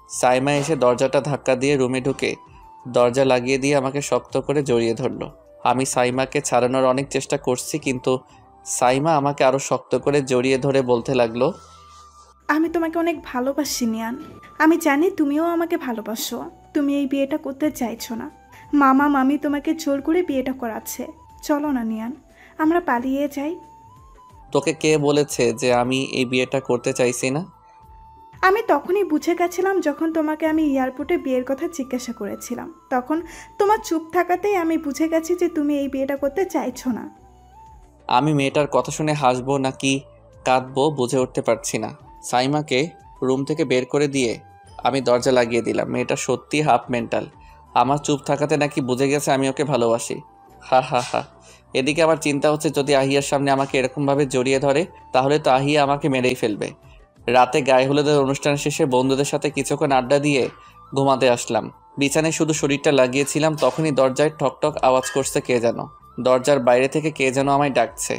Speaker 1: সাইমা এসে দরজাটা ধাক্কা দিয়ে রুমে ঢুকে দরজা লাগিয়ে দিয়ে আমাকে শক্ত করে জড়িয়ে ধরলো। আমি সাইমাকে ছাড়ানোর অনেক চেষ্টা করছি, কিন্তু সাইমা আমাকে আরও শক্ত করে জড়িয়ে ধরে বলতে লাগলো,
Speaker 8: আমি তোমাকে অনেক ভালোবাসি নিয়ান। আমি জানি তুমিও আমাকে ভালোবাসো। তুমি এই বিয়েটা করতে চাইছো না। মামা মামি তোমাকে জোর করে বিয়েটা করাচ্ছে। চলো না নিয়ান, আমরা পালিয়ে যাই।
Speaker 1: তোকে কে বলেছে যে আমি এই বিয়েটা করতে চাইছি না?
Speaker 8: আমি তখনই বুঝে গেছিলাম যখন তোমাকে আমি এয়ারপোর্টে বিয়ের কথা জিজ্ঞাসা করেছিলাম। তখন তোমার চুপ থাকাতেই আমি বুঝে গেছি যে তুমি এই বিয়েটা করতে চাইছো না।
Speaker 1: আমি মেয়েটার কথা শুনে হাসবো নাকি কাঁদবো বুঝে উঠতে পারছি না। সাইমাকে রুম থেকে বের করে দিয়ে আমি দরজা লাগিয়ে দিলাম। মেয়েটা সত্যি হাফ মেন্টাল। আমার চুপ থাকাতে নাকি বুঝে গেছে আমি ওকে ভালোবাসি। হা হা হা। এদিকে আমার চিন্তা হচ্ছে, যদি আহিয়ার সামনে আমাকে এরকমভাবে জড়িয়ে ধরে তাহলে তো আহিয়া আমাকে মেরেই ফেলবে। রাতে গায়ে হলুদের অনুষ্ঠান শেষে বন্ধুদের সাথে কিছুক্ষণ আড্ডা দিয়ে ঘুমাতে আসলাম। বিছানায় শুধু শরীরটা লাগিয়েছিলাম, তখনই দরজায় ঠকঠক আওয়াজ করছে কে যেন। দরজার বাইরে থেকে কে যেন আমায় ডাকছে।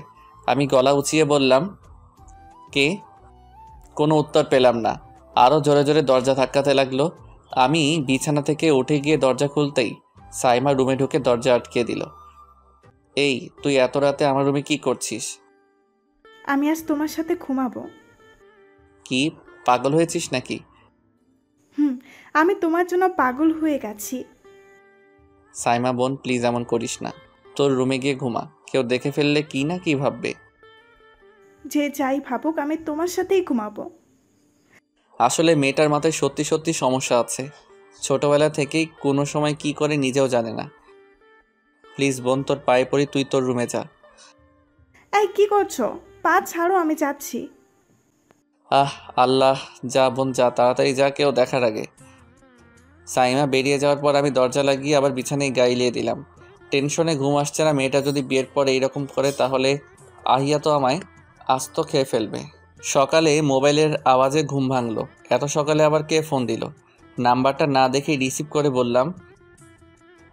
Speaker 1: আমি গলা উঁচিয়ে বললাম, কে? কোনো উত্তর পেলাম না। আরও জোরে জোরে দরজা ধাক্কাতে লাগলো। আমি বিছানা থেকে উঠে গিয়ে দরজা খুলতেই সাইমা রুমে ঢুকে দরজা আটকে দিল। এই, তুই এত রাতে আমার রুমে কি করছিস?
Speaker 8: আমি আজ তোমার সাথে ঘুমাবো।
Speaker 1: কি পাগল হয়েছিস নাকি?
Speaker 8: আমি তোমার জন্য পাগল হয়ে গেছি।
Speaker 1: সাইমা বোন, প্লিজ এমন করিস না। তোর রুমে গিয়ে ঘুমা। কেউ দেখে ফেললে কি না কি ভাববে।
Speaker 8: যে যাই ভাবুক, আমি তোমার সাথেই ঘুমাবো।
Speaker 1: আসলে মেয়েটার মাথায় সত্যি সত্যি সমস্যা আছে। ছোটবেলা থেকেই কোনো সময় কি করে নিজেও জানে না। প্লিজ বোন, তোর পায়ে পড়ি, তুই তোর রুমে যা।
Speaker 8: এই কি করছো? পা ছাড়ো, আমি যাচ্ছি।
Speaker 1: আহ আল্লাহ, যা বোন যা, তাড়াতাড়ি যা, কেউ দেখার আগে। সাইমা বেরিয়ে যাওয়ার পর আমি দরজা লাগিয়ে আবার বিছানায় গাইলিয়ে দিলাম। টেনশনে ঘুম আসছে না। মেয়েটা যদি বিয়ের পরে এইরকম করে তাহলে আহিয়া তো আমায় আস্ত খেয়ে ফেলবে। সকালে মোবাইলের আওয়াজে ঘুম ভাঙলো। এত সকালে আবার কে ফোন দিল? নাম্বারটা না দেখেই রিসিভ করে বললাম,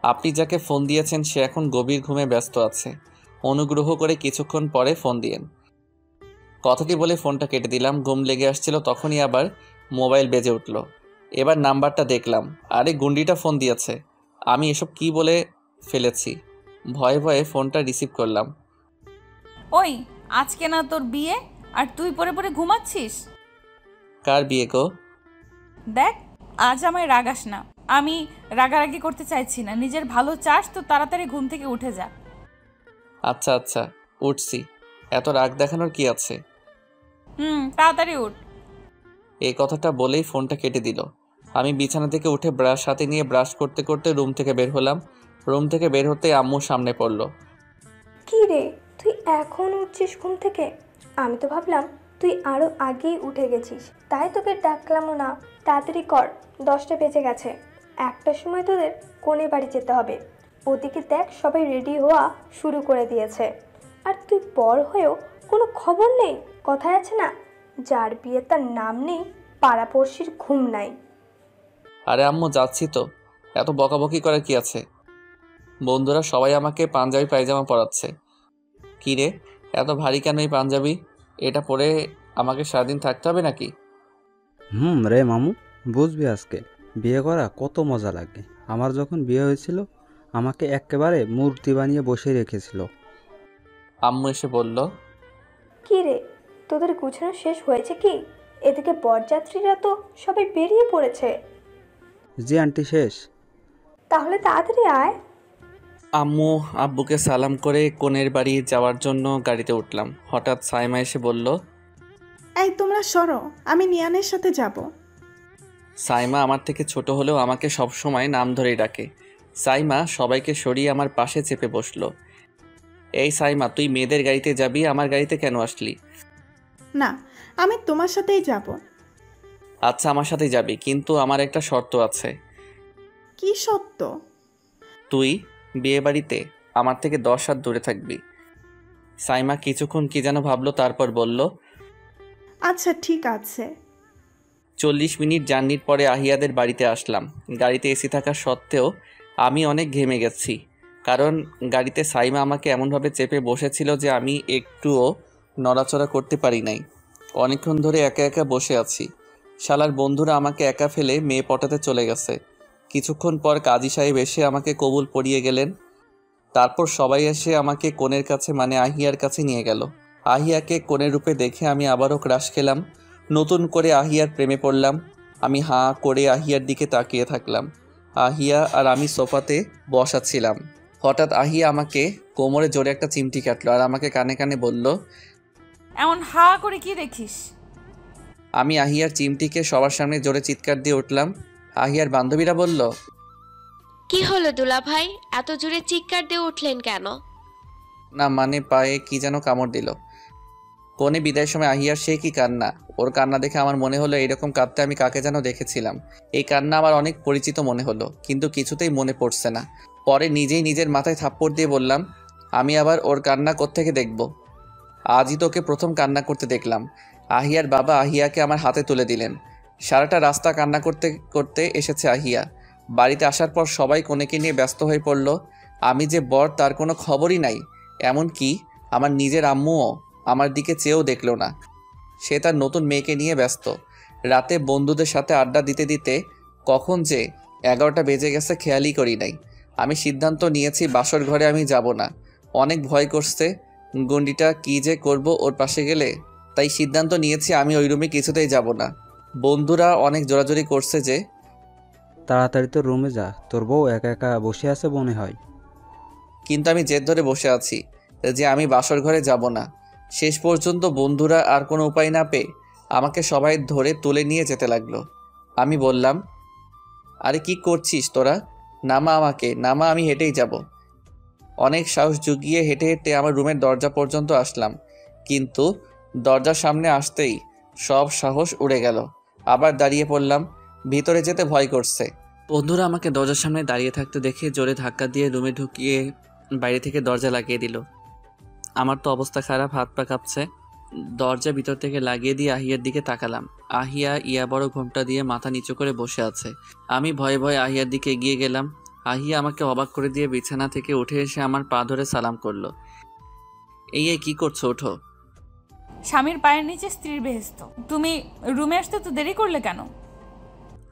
Speaker 1: আপনি যাকে ফোন দিয়েছেন সে এখন গভীর ঘুমে ব্যস্ত আছে। অনুগ্রহ করে কিছুক্ষণ পরে ফোন দিয়েন। কথাটি বলে ফোনটা কেটে দিলাম। ঘুম লেগে আসছিল, তখনই আবার মোবাইল বেজে উঠল। এবার নাম্বারটা দেখলাম, আরে গুন্ডিটা ফোন দিয়েছে। আমি এসব কি বলে ফেলেছি। ভয়ে ভয়ে ফোনটা রিসিভ করলাম।
Speaker 3: ওই, আজকে না তোর বিয়ে, আর তুই পরে পরে ঘুমাচ্ছিস?
Speaker 1: কার বিয়ে গো?
Speaker 3: দেখ, আজ আমায় রাগাস না। আমি রাগারাগি করতে চাইছি না। নিজের ভালো চাস তো তাড়াতাড়ি ঘুম থেকে উঠে যা।
Speaker 1: আচ্ছা আচ্ছা, উঠছি। এত রাগ দেখানোর কি আছে?
Speaker 3: তাড়াতাড়ি উঠ।
Speaker 1: এই কথাটা বলেই ফোনটা কেটে দিল। আমি বিছানা থেকে উঠে ব্রাশ হাতে নিয়ে ব্রাশ করতে করতে রুম থেকে বের হলাম। রুম থেকে বের হতেই আম্মু সামনে পড়লো।
Speaker 2: কি রে, তুই এখন উঠছিস ঘুম থেকে? আমি তো ভাবলাম তুই আরও আগেই উঠে গেছিস, তাই তোকে ডাকলামও না। তাড়াতাড়ি কর, 10টা বেজে গেছে। 1টার সময় তোদের কোণে বাড়ি যেতে হবে। ওদিকে দেখ, সবাই রেডি হওয়া শুরু করে দিয়েছে। আর তুই বড় হয়েও কোনো খবর নেই। কথায় আছে না, যার বিয়ে তার নাম নেই, পাড়াপড়শির ঘুম নাই।
Speaker 1: আরে আম্মু, যাচ্ছি তো, এত বকাবকি করার কি আছে? বন্ধুরা সবাই আমাকে পাঞ্জাবি পায়জামা পরাচ্ছে। কি রে, এত ভারী কেন এই পাঞ্জাবি? এটা পরে আমাকে সারাদিন থাকতে হবে নাকি?
Speaker 10: রে মামু, বুঝবি আজকে বিয়ে করা কত মজা লাগে। আমার যখন বিয়ে হয়েছিল আমাকে একেবারে মূর্তি বানিয়ে বসে রেখেছিল।
Speaker 1: আম্মু এসে বলল,
Speaker 2: কি রে, তোদের গুছানো শেষ হয়েছে কি? এদিকে বরযাত্রীরা তো সবাই বেরিয়ে পড়েছে।
Speaker 10: জি আন্টি, শেষ।
Speaker 2: তাহলে তাড়াতাড়ি আয়।
Speaker 1: আম্মু আব্বুকে সালাম করে কোণের বাড়ি যাওয়ার জন্য গাড়িতে উঠলাম। হঠাৎ সাইমা এসে বলল,
Speaker 8: এই তোমরা সরো, আমি নিয়ানের সাথে যাব।
Speaker 1: সাইমা আমার থেকে ছোট হলেও আমাকে সবসময় নাম ধরেই ডাকে। সাইমা সবাইকে সরিয়ে আমার পাশে চেপে বসলো। এই সাইমা, তুই মেয়েদের গাড়িতে যাবি, আমার গাড়িতে কেন আসলি?
Speaker 8: না, আমি তোমার সাথেই যাব।
Speaker 1: আচ্ছা, আমার সাথে যাবি, কিন্তু আমার একটা শর্ত আছে।
Speaker 8: কি সত্য?
Speaker 1: তুই বিয়ে বাড়িতে আমার থেকে 10 হাত দূরে থাকবি। সাইমা কিছুক্ষণ কি যেন ভাবলো, তারপর বলল,
Speaker 8: আচ্ছা ঠিক আছে।
Speaker 1: 40 মিনিট জার্নির পরে আহিয়াদের বাড়িতে আসলাম। গাড়িতে এসি থাকা সত্ত্বেও আমি অনেক ঘেমে গেছি। কারণ গাড়িতে সাইমা আমাকে এমনভাবে চেপে বসেছিল যে আমি একটুও নড়াচড়া করতে পারি নাই। অনেকক্ষণ ধরে একা একা বসে আছি। শালার বন্ধুরা আমাকে একা ফেলে মেয়ে পটাতে চলে গেছে। কিছুক্ষণ পর কাজী সাহেব এসে আমাকে কবুল পড়িয়ে গেলেন। তারপর সবাই এসে আমাকে কোণের কাছে মানে আহিয়ার কাছে নিয়ে গেল। আহিয়াকে কোণের রূপে দেখে আমি আবারও ক্রাশ খেলাম। নতুন করে আহিয়ার প্রেমে পড়লাম। আমি হাঁ করে আহিয়ার দিকে তাকিয়ে থাকলাম। আহিয়া আর আমি সোফাতে বসা ছিলাম। হঠাৎ আহিয়া আমাকে কোমরে জোরে একটা চিমটি কাটলো আর আমাকে কানে কানে বলল,
Speaker 3: এমন হা করে কি দেখিস?
Speaker 1: আমি আহিয়ার চিমটিকে সবার সামনে জোরে চিৎকার দিয়ে উঠলাম। আহিয়ার বান্ধবীরা বলল,
Speaker 6: কি হলো দুলাভাই, এত জোরে চিৎকার দিয়ে উঠলেন কেন?
Speaker 1: না মানে পায়ে কি যেন কামড় দিল। কোণে বিদায়ের সময় আহিয়ার সে কি কান্না! ওর কান্না দেখে আমার মনে হলো এইরকম কাঁদতে আমি কাকে যেন দেখেছিলাম। এই কান্না আমার অনেক পরিচিত মনে হলো, কিন্তু কিছুতেই মনে পড়ছে না। পরে নিজেই নিজের মাথায় থাপ্পড় দিয়ে বললাম, আমি আবার ওর কান্না কোত্থেকে দেখব? আজই তোকে প্রথম কান্না করতে দেখলাম। আহিয়ার বাবা আহিয়াকে আমার হাতে তুলে দিলেন। সারাটা রাস্তা কান্না করতে করতে এসেছে আহিয়া। বাড়িতে আসার পর সবাই কোনেকে নিয়ে ব্যস্ত হয়ে পড়ল। আমি যে বর তার কোনো খবরই নাই। এমনকি আমার নিজের আম্মুও আমার দিকে চেয়েও দেখল না। সে তার নতুন মেয়েকে নিয়ে ব্যস্ত। রাতে বন্ধুদের সাথে আড্ডা দিতে দিতে কখন যে 11টা বেজে গেছে খেয়ালই করি নাই। আমি সিদ্ধান্ত নিয়েছি বাসর ঘরে আমি যাব না। অনেক ভয় করছে গন্ডিটা কী যে করব ওর পাশে গেলে। তাই সিদ্ধান্ত নিয়েছি আমি ওই রুমে কিছুতেই যাব না। বন্ধুরা অনেক জোরাজোরি করছে যে
Speaker 10: তাড়াতাড়ি তো রুমে যা, তোর বউ একা একা বসে আছে মনে হয়।
Speaker 1: কিন্তু আমি জেদ ধরে বসে আছি যে আমি বাসর ঘরে যাব না। শেষ পর্যন্ত বন্ধুরা আর কোনো উপায় না পেয়ে আমাকে সবাই ধরে তুলে নিয়ে যেতে লাগলো। আমি বললাম, আরে কি করছিস তোরা? নামা আমাকে, নামা, আমি হেঁটেই যাব। অনেক সাহস জুগিয়ে হেঁটে হেঁটে আমার রুমের দরজা পর্যন্ত আসলাম, কিন্তু দরজার সামনে আসতেই সব সাহস উড়ে গেল। আবার দাঁড়িয়ে পড়লাম, ভিতরে যেতে ভয় করছে। বন্ধুরা আমাকে দরজার সামনে দাঁড়িয়ে থাকতে দেখে জোরে ধাক্কা দিয়ে রুমে ঢুকিয়ে বাইরে থেকে দরজা লাগিয়ে দিল। আমার তো অবস্থা খারাপ, হাত পা কাঁপছে। দরজা ভিতর থেকে লাগিয়ে দিয়ে আহিয়ার দিকে তাকালাম। আহিয়া ইয়া বড় ঘোমটা দিয়ে মাথা নিচু করে বসে আছে। আমি ভয়ে ভয়ে আহিয়ার দিকে এগিয়ে গেলাম। আহিয়া আমাকে অবাক করে দিয়ে বিছানা থেকে উঠে এসে আমার পা ধরে সালাম করলো। এই কি করছো? ওঠো।
Speaker 3: স্বামীর পায়ের নিচে স্ত্রীর বেহেস্ত। তুমি রুমে আসতে তো দেরি করলে কেন?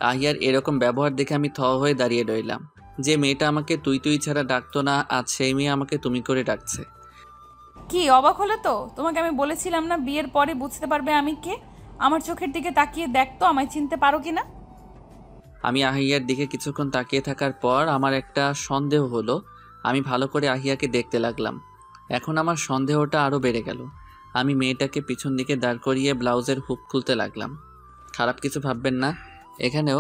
Speaker 1: আহিয়ার এরকম ব্যবহার দেখে আমি থ হয়ে দাঁড়িয়ে রইলাম। যে মেয়েটা আমাকে তুই তুই ছাড়া ডাকতো না, আজ সেই মেয়ে আমাকে তুমি করে ডাকছে।
Speaker 3: কি অবাক হলে তো? তোমাকে আমি বলেছিলাম না বিয়ের পরে বুঝতে পারবে আমি কে। আমার চোখের দিকে তাকিয়ে দেখতো আমায় চিনতে পারো কিনা।
Speaker 1: আমি আহিয়ার দিকে কিছুক্ষণ তাকিয়ে থাকার পর আমার একটা সন্দেহ হলো। আমি ভালো করে আহিয়াকে দেখতে লাগলাম। এখন আমার সন্দেহটা আরও বেড়ে গেল। আমি মেয়েটাকে পিছন দিকে দাঁড় করিয়ে ব্লাউজের হুক খুলতে লাগলাম। খারাপ কিছু ভাববেন না, এখানেও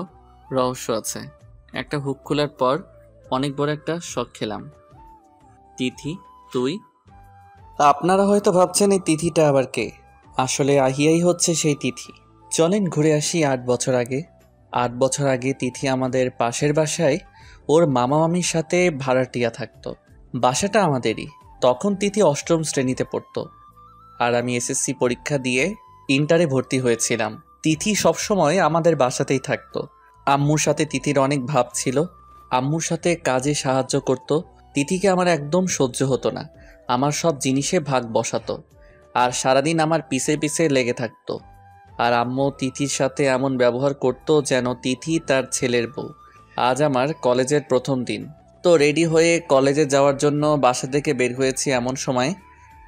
Speaker 1: রহস্য আছে। একটা হুক খোলার পর অনেক বড় একটা শক খেলাম। তিথি, তুই? আপনারা হয়তো ভাবছেন এই তিথিটা আবার কে? আসলে আহিয়াই হচ্ছে সেই তিথি। চলেন ঘুরে আসি 8 বছর আগে। 8 বছর আগে তিথি আমাদের পাশের বাসায় ওর মামা মামির সাথে ভাড়াটিয়া থাকতো। বাসাটা আমাদেরই। তখন তিথি 8ম শ্রেণীতে পড়তো আর আমি এসএসসি পরীক্ষা দিয়ে ইন্টারে ভর্তি হয়েছিলাম। তিথি সবসময় আমাদের বাসাতেই থাকতো। আম্মুর সাথে তিথির অনেক ভাব ছিল। আম্মুর সাথে কাজে সাহায্য করত। তিথিকে আমার একদম সহ্য হতো না। আমার সব জিনিসে ভাগ বসাতো আর সারাদিন আমার পিছে পিছে লেগে থাকতো। আর আম্মু তিথির সাথে এমন ব্যবহার করত যেন তিথি তার ছেলের বউ। আজ আমার কলেজের প্রথম দিন। তো রেডি হয়ে কলেজে যাওয়ার জন্য বাসা থেকে বের হয়েছি। এমন সময়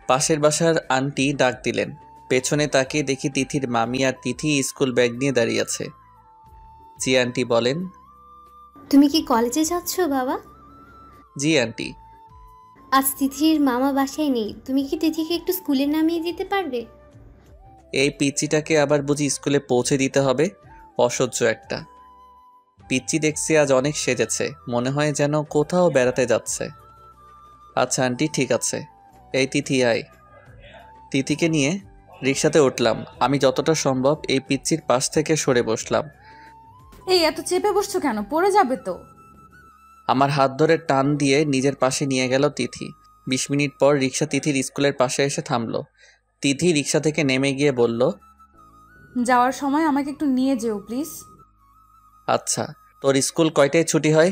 Speaker 1: পাশের বাসার আন্টি ডাক দিলেন। পেছনে তাকিয়ে দেখি তিথির মামি আর তিথি স্কুল ব্যাগ নিয়ে দাঁড়িয়ে আছে। জি আন্টি, বলেন।
Speaker 11: তুমি কি কলেজে যাচ্ছ বাবা?
Speaker 1: জি আন্টি।
Speaker 11: আজ তিথির মামা বাসায় নেই, তুমি কি তিথিকে একটু স্কুলে নামিয়ে দিতে পারবে?
Speaker 1: এই পিচ্চিটাকে আবার বুঝি স্কুলে পৌঁছে দিতে হবে? অসহ্য একটা পিচ্চি। দেখছি আজ অনেক সেজেছে, মনে হয় যেন কোথাও বেড়াতে যাচ্ছে। আচ্ছা আন্টি, ঠিক আছে। এই তিথি আয়। তিথিকে নিয়ে রিক্সাতে উঠলাম। আমি যতটা সম্ভব এই পিচ্চির পাশ থেকে সরে বসলাম।
Speaker 3: এই এত চেপে বসছো কেন? পড়ে যাবে তো।
Speaker 1: আমার হাত ধরে টান দিয়ে নিজের পাশে নিয়ে গেল তিথি। 20 মিনিট পর রিক্সা তিথির স্কুলের পাশে এসে থামলো। তিথি রিক্সা থেকে নেমে গিয়ে বলল,
Speaker 3: যাওয়ার সময় আমাকে একটু নিয়ে যেও প্লিজ।
Speaker 1: আচ্ছা। তোর স্কুল কয়টায় ছুটি হয়?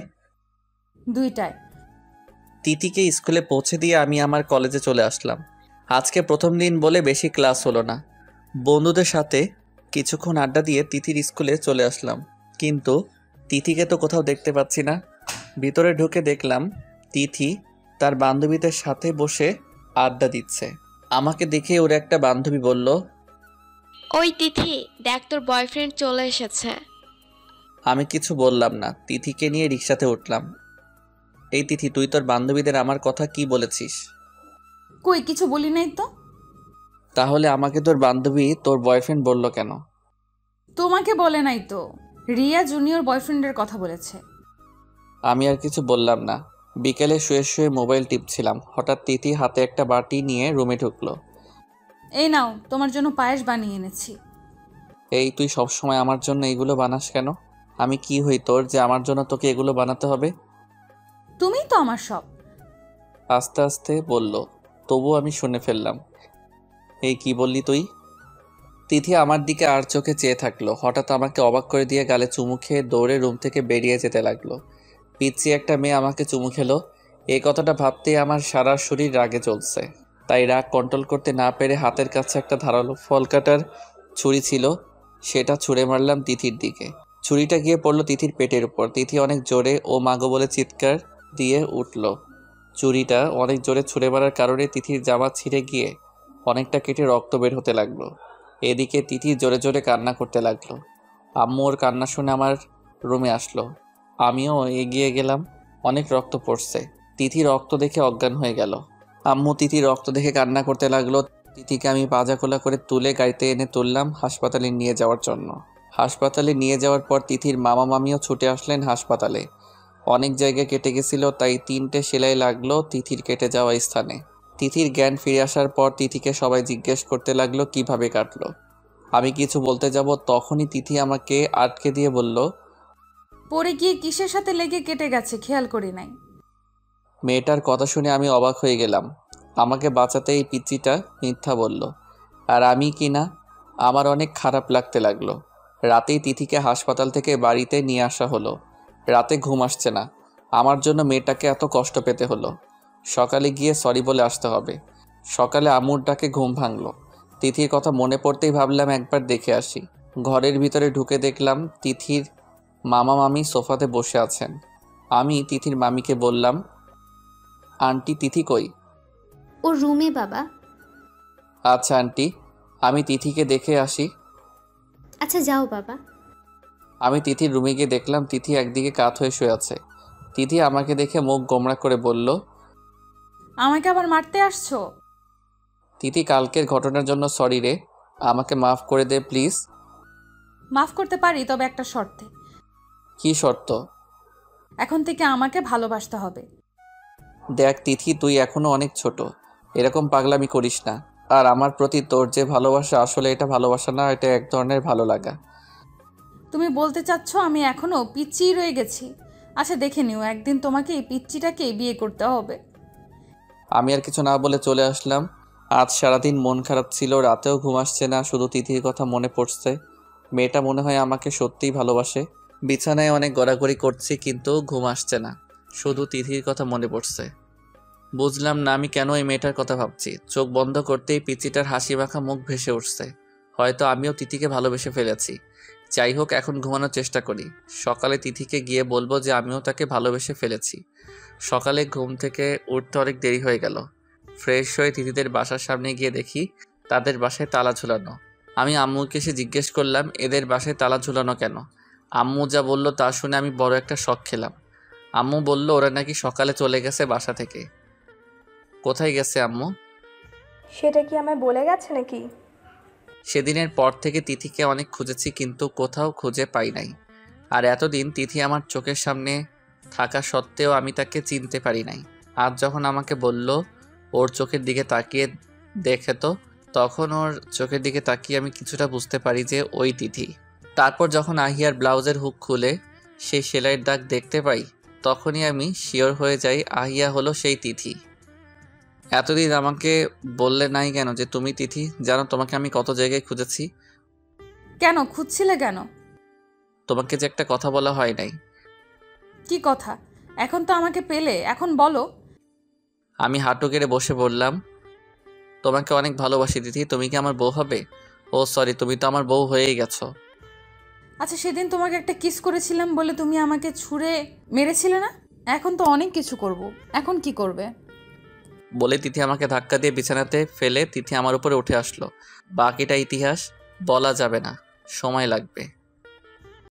Speaker 3: 2টায়।
Speaker 1: তিথিকে স্কুলে পৌঁছে দিয়ে আমি আমার কলেজে চলে আসলাম। আজকে প্রথম দিন বলে বেশি ক্লাস হলো না। বন্ধুদের সাথে কিছুক্ষণ আড্ডা দিয়ে তিথির স্কুলে চলে আসলাম, কিন্তু তিথিকে তো কোথাও দেখতে পাচ্ছি না। ভিতরে ঢুকে দেখলাম তিথি তার বান্ধবীদের সাথে বসে আড্ডা দিচ্ছে। আমাকে দেখে ওর একটা বান্ধবী বলল,
Speaker 6: ওই তিথি, দেখ তোর বয়ফ্রেন্ড চলে এসেছে।
Speaker 1: আমি কিছু বললাম না, তিথিকে নিয়ে রিক্সাতে উঠলাম। এই তিথি, তুই তোর বান্ধবীদের আমার কথা কি বলেছিস?
Speaker 3: কই কিছু বলি নাই তো।
Speaker 1: তাহলে আমাকে তোর বান্ধবী তোর বয়ফ্রেন্ড বলল কেন?
Speaker 3: তোমাকে বলে নাই তো, রিয়া জুনিয়র বয়ফ্রেন্ডের কথা বলেছে।
Speaker 1: আমি আর কিছু বললাম না। বিকেলে শুয়ে শুয়ে মোবাইল টিপছিলাম, হঠাৎ তিথি হাতে একটা বাটি নিয়ে রুমে ঢুকলো।
Speaker 3: এই নাও, তোমার জন্য পায়েস বানিয়ে এনেছি।
Speaker 1: এই, তুই সবসময় আমার জন্য এগুলো বানাস কেন? আমি কি হই তোর যে আমার জন্য তোকে এগুলো বানাতে হবে?
Speaker 3: তুমিই তো আমার সব।
Speaker 1: আস্তে আস্তে বলল, তবুও আমি শুনে ফেললাম। এই, কি বললি তুই? তিথি আমার দিকে আর চোখে চেয়ে থাকলো। হঠাৎ আমাকে অবাক করে দিয়ে গালে চুমু খেয়ে দৌড়ে রুম থেকে বেরিয়ে যেতে লাগলো। পিচ্ছি একটা মেয়ে আমাকে চুমু খেলো, এই কথাটা ভাবতেই আমার সারা শরীর রাগে চলছে। তাই রাগ কন্ট্রোল করতে না পেরে হাতের কাছে একটা ধারালো ফল কাটার ছুরি ছিল, সেটা ছুঁড়ে মারলাম তিথির দিকে। ছুরিটা গিয়ে পড়লো তিথির পেটের উপর। তিথি অনেক জোরে ও মাগো বলে চিৎকার দিয়ে উঠল। ছুরিটা অনেক জোরে ছুঁড়ে মারার কারণে তিথির জামা ছিঁড়ে গিয়ে অনেকটা কেটে রক্ত বের হতে লাগলো। এদিকে তিথি জোরে জোরে কান্না করতে লাগলো। আম্মু ওর কান্না শুনে আমার রুমে আসলো। আমিও এগিয়ে গেলাম। অনেক রক্ত পড়ছে। তিথি রক্ত দেখে অজ্ঞান হয়ে গেল। আম্মু তিথি রক্ত দেখে কান্না করতে লাগলো। তিথিকে আমি পাজাকোলা করে তুলে গাড়িতে এনে তুললাম হাসপাতালে নিয়ে যাওয়ার জন্য। হাসপাতালে নিয়ে যাওয়ার পর তিথির মামা মামিও ছুটে আসলেন হাসপাতালে। অনেক জায়গায় কেটে গেছিল, তাই 3টে সেলাই লাগলো তিথির কেটে যাওয়া স্থানে। তিথির জ্ঞান ফিরে আসার পর তিথিকে সবাই জিজ্ঞেস করতে লাগলো কিভাবে কাটলো। আমি কিছু বলতে যাব, তখনই তিথি আমাকে আটকে দিয়ে বলল,
Speaker 3: পরে গিয়ে কিসের সাথে লেগে কেটে গেছে খেয়াল করি নাই।
Speaker 1: মেয়েটার কথা শুনে আমি অবাক হয়ে গেলাম। আমাকে বাঁচাতে এই পিচ্চিটা মিথ্যা বলল, আর আমি কি না। আমার অনেক খারাপ লাগতে লাগলো। রাতেই তিথিকে হাসপাতাল থেকে বাড়িতে নিয়ে আসা হলো। রাতে ঘুম আসছে না। আমার জন্য মেয়েটাকে এত কষ্ট পেতে হলো। সকালে গিয়ে সরি বলে আসতে হবে। সকালে আম্মুর ডাকে ঘুম ভাঙলো। তিথির কথা মনে পড়তেই ভাবলাম একবার দেখে আসি। ঘরের ভিতরে ঢুকে দেখলাম তিথির মামা মামি সোফাতে বসে আছেন। আমি তিথির মামিকে বললাম, আন্টি তিথি কই?
Speaker 11: ও রুমে বাবা।
Speaker 1: আচ্ছা আন্টি, আমি তিথিকে দেখে আসি।
Speaker 11: আচ্ছা যাও বাবা।
Speaker 1: আমি তিথির রুমে গিয়ে দেখলাম তিথি একদিকে কাত হয়ে শুয়ে আছে। তিথি আমাকে দেখে মুখ গোমড়া করে বলল,
Speaker 3: আমাকে আবার মারতে আসছো?
Speaker 1: তিথি, কালকের ঘটনার জন্য সরি রে, আমাকে মাফ করে দে প্লিজ।
Speaker 3: মাফ করতে পারি, তবে একটা শর্তে।
Speaker 1: কি শর্ত?
Speaker 3: এখন থেকে আমাকে ভালোবাসতে হবে।
Speaker 1: দেখ তিথি, তুই এখনো অনেক ছোট, এরকম পাগলামি করিস না। আর আমার প্রতি তোর যে ভালোবাসা, আসলে এটা ভালোবাসা না, এটা এক ধরনের ভালো লাগা।
Speaker 3: তুমি বলতে চাচ্ছ আমি এখনো পিচ্চিই রয়ে গেছি? আচ্ছা দেখে নিও, একদিন তোমাকে এই পিচ্চিটাকেই বিয়ে করতে হবে।
Speaker 1: আমি আর কিছু না বলে চলে আসলাম। আজ সারাদিন মন খারাপ ছিল, রাতেও ঘুম আসছে না, শুধু তিথির কথা মনে পড়ছে। মেয়েটা মনে হয় আমাকে সত্যিই ভালোবাসে। বিছানায় অনেক গড়াগড়ি করছি, কিন্তু ঘুম আসছে না, শুধু তিথির কথা মনে পড়ছে। বুঝলাম না আমি কেন এই মেয়েটার কথা ভাবছি। চোখ বন্ধ করতেই পিচিটার হাসি মাখা মুখ ভেসে উঠছে। হয়তো আমিও তিথিকে ভালোবেসে ফেলেছি। যাই হোক, এখন ঘুমানোর চেষ্টা করি। সকালে তিথিকে গিয়ে বলবো যে আমিও তাকে ভালোবেসে ফেলেছি। সকালে ঘুম থেকে উঠতে অনেক দেরি হয়ে গেল। ফ্রেশ হয়ে তিথিদের বাসার সামনে গিয়ে দেখি তাদের বাসায় তালা ঝুলানো। আমি আম্মুকে এসে জিজ্ঞেস করলাম, এদের বাসায় তালা ঝুলানো কেন? আম্মু যা বলল তা শুনে আমি বড় একটা শক খেলাম। আম্মু বলল ওরা নাকি সকালে চলে গেছে বাসা থেকে। কোথায় গেছে আম্মু?
Speaker 2: সেটা কি আমায় বলে গেছে নাকি?
Speaker 1: সেদিনের পর থেকে তিথিকে অনেক খুঁজেছি, কিন্তু কোথাও খুঁজে পাই নাই। আর এতদিন তিথি আমার চোখের সামনে থাকা সত্ত্বেও আমি তাকে চিনতে পারি নাই। আজ যখন আমাকে বলল ওর চোখের দিকে তাকিয়ে দেখে, তো তখন ওর চোখের দিকে তাকিয়ে আমি কিছুটা বুঝতে পারি যে ওই তিথি। তারপর যখন আহিয়ার ব্লাউজের হুক খুলে সেই সেলাইয়ের দাগ দেখতে পাই, তখনই আমি শিওর হয়ে যাই আহিয়া হলো সেই তিথি। এতদিন আমাকে বললে নাই কেন যে তুমি তিথি? জানো তোমাকে আমি কত জায়গায় খুঁজেছি।
Speaker 3: কেন খুঁজছিলে কেন?
Speaker 1: তোমাকে যে একটা কথা বলা হয় নাই।
Speaker 3: কি কথা? এখন তো আমাকে পেলে, এখন বলো।
Speaker 1: আমি হাঁটু গেড়ে বসে বললাম, তোমাকে অনেক ভালোবাসি তিথি, তুমি কি আমার বউ হবে? ও সরি, তুমি তো আমার বউ হয়েই গেছো।
Speaker 3: আচ্ছা, সেদিন তোমাকে একটা কিস করেছিলাম বলে তুমি আমাকে ছুঁড়ে মেরেছিলে না? এখন তো অনেক কিছু করব, এখন কি করবে?
Speaker 1: বলে তিথি আমাকে ধাক্কা দিয়ে বিছানাতে ফেলে তিথি আমার উপরে উঠে আসলো। বাকিটা ইতিহাস, বলা যাবে না, সময় লাগবে।